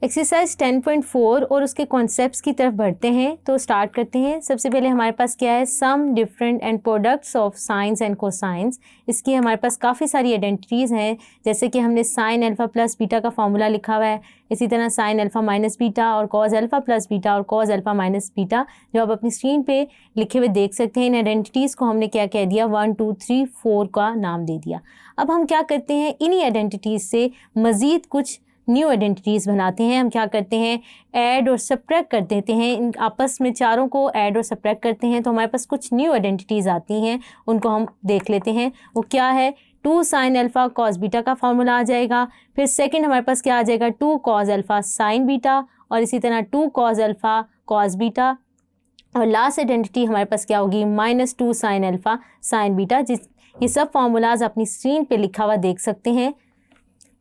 Exercise 10.4 और उसके concepts की तरफ बढ़ते हैं। तो स्टार्ट करते हैं। सबसे पहले हमारे पास क्या है, sum, different and products of sines and cosines. इसकी हमारे पास काफ़ी सारी आइडेंटिटीज़ हैं, जैसे कि हमने साइन अल्फ़ा प्लस बीटा का फॉर्मूला लिखा हुआ है, इसी तरह साइन अल्फ़ा माइनस बीटा और कॉज अल्फ़ा प्लस बीटा और कॉज अल्फ़ा माइनस बीटा, जो आप अपनी स्क्रीन पे लिखे हुए देख सकते हैं। इन आइडेंटिटीज़ को हमने क्या कह दिया, 1 2 3 4 का नाम दे दिया। अब हम क्या करते हैं, इन्हीं आइडेंटिटीज़ से मज़ीद कुछ न्यू आइडेंटिटीज़ बनाते हैं। हम क्या करते हैं, ऐड और सब्ट्रैक्ट कर देते हैं, इन आपस में चारों को ऐड और सब्ट्रैक्ट करते हैं, तो हमारे पास कुछ न्यू आइडेंटिटीज़ आती हैं। उनको हम देख लेते हैं। वो क्या है, 2 साइन अल्फ़ा कॉस बीटा का फॉर्मूला आ जाएगा। फिर सेकंड हमारे पास क्या आ जाएगा, 2 कॉस अल्फ़ा साइन बीटा, और इसी तरह 2 कॉस अल्फ़ा कॉस बीटा, और लास्ट आइडेंटिटी हमारे पास क्या होगी, -2 साइन अल्फ़ा साइन बीटा। ये सब फार्मूलाज अपनी स्क्रीन पे लिखा हुआ देख सकते हैं।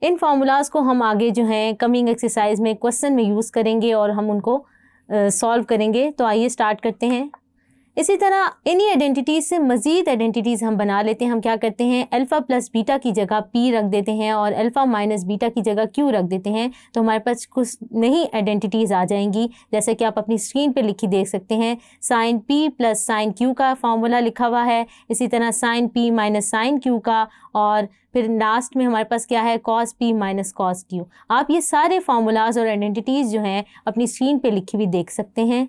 इन फार्मूलाज को हम आगे जो हैं कमिंग एक्सरसाइज में क्वेश्चन में यूज़ करेंगे और हम उनको सॉल्व करेंगे। तो आइए स्टार्ट करते हैं। इसी तरह इन्हीं आइडेंटिटीज़ से मज़ीद आइडेंटिटीज़ हम बना लेते हैं। हम क्या करते हैं, अल्फ़ा प्लस बीटा की जगह पी रख देते हैं और अल्फ़ा माइनस बीटा की जगह क्यू रख देते हैं। तो हमारे पास कुछ नई आइडेंटिटीज़ आ जाएंगी, जैसे कि आप अपनी स्क्रीन पे लिखी देख सकते हैं। Sine P plus sine Q का फॉर्मूला लिखा हुआ है, इसी तरह sine P minus sine Q का, और फिर लास्ट में हमारे पास क्या है, cos P minus cos Q. आप ये सारे फार्मूलाज और आइडेंटिटीज़ जो हैं अपनी स्क्रीन पे लिखी हुई देख सकते हैं।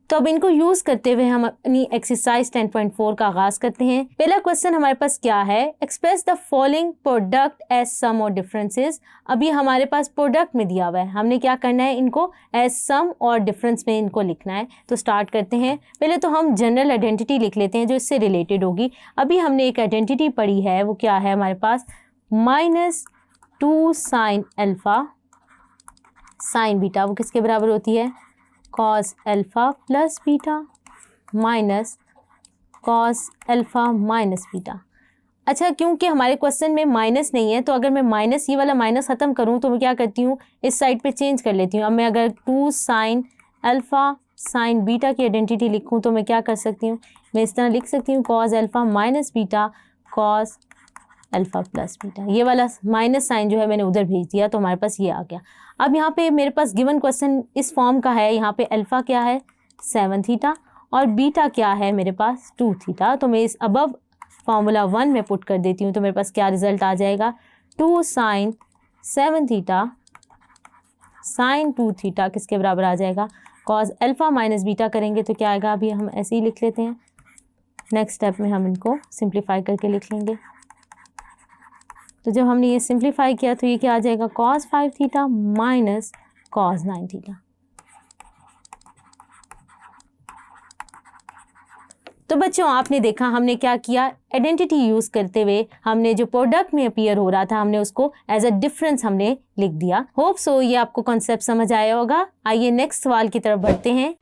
तो अब इनको यूज़ करते हुए हम अपनी एक्सरसाइज 10.4 का आगाज़ करते हैं। पहला क्वेश्चन हमारे पास क्या है, express the following product as sum और डिफरेंसेस। अभी हमारे पास प्रोडक्ट में दिया हुआ है, हमने क्या करना है, इनको एज सम और डिफरेंस में इनको लिखना है। तो स्टार्ट करते हैं। पहले तो हम जनरल आइडेंटिटी लिख लेते हैं जो इससे रिलेटेड होगी। अभी हमने एक आइडेंटिटी पढ़ी है, वो क्या है हमारे पास, -2 साइन अल्फ़ा साइन बीटा, वो किसके बराबर होती है, cos alpha plus beta minus cos alpha minus beta. अच्छा, क्योंकि हमारे क्वेश्चन में माइनस नहीं है, तो अगर मैं माइनस, ये वाला माइनस ख़त्म करूँ तो मैं क्या करती हूँ, इस साइड पे चेंज कर लेती हूँ। अब मैं अगर 2 साइन अल्फ़ा साइन बीटा की आइडेंटिटी लिखूँ तो मैं क्या कर सकती हूँ, मैं इस तरह लिख सकती हूँ, cos alpha minus beta cos alpha plus beta. ये वाला माइनस साइन जो है मैंने उधर भेज दिया, तो हमारे पास ये आ गया। अब यहाँ पे मेरे पास गिवन क्वेश्चन इस फॉर्म का है। यहाँ पे अल्फ़ा क्या है, 7 थीटा, और बीटा क्या है मेरे पास, 2 थीटा। तो मैं इस अबव फार्मूला 1 में पुट कर देती हूँ, तो मेरे पास क्या रिजल्ट आ जाएगा, 2 साइन 7 थीटा साइन 2 थीटा किसके बराबर आ जाएगा, कॉस अल्फ़ा माइनस बीटा करेंगे तो क्या आएगा, अभी हम ऐसे ही लिख लेते हैं। नेक्स्ट स्टेप में हम इनको सिंप्लीफाई करके लिख लेंगे। तो जब हमने ये सिंप्लीफाई किया तो ये क्या आ जाएगा, cos 5 theta minus cos 9 theta. तो बच्चों आपने देखा हमने क्या किया, आइडेंटिटी यूज़ करते हुए हमने जो प्रोडक्ट में अपीयर हो रहा था हमने उसको एज अ डिफरेंस हमने लिख दिया। होप सो ये आपको कॉन्सेप्ट समझ आया होगा। आइए नेक्स्ट सवाल की तरफ बढ़ते हैं।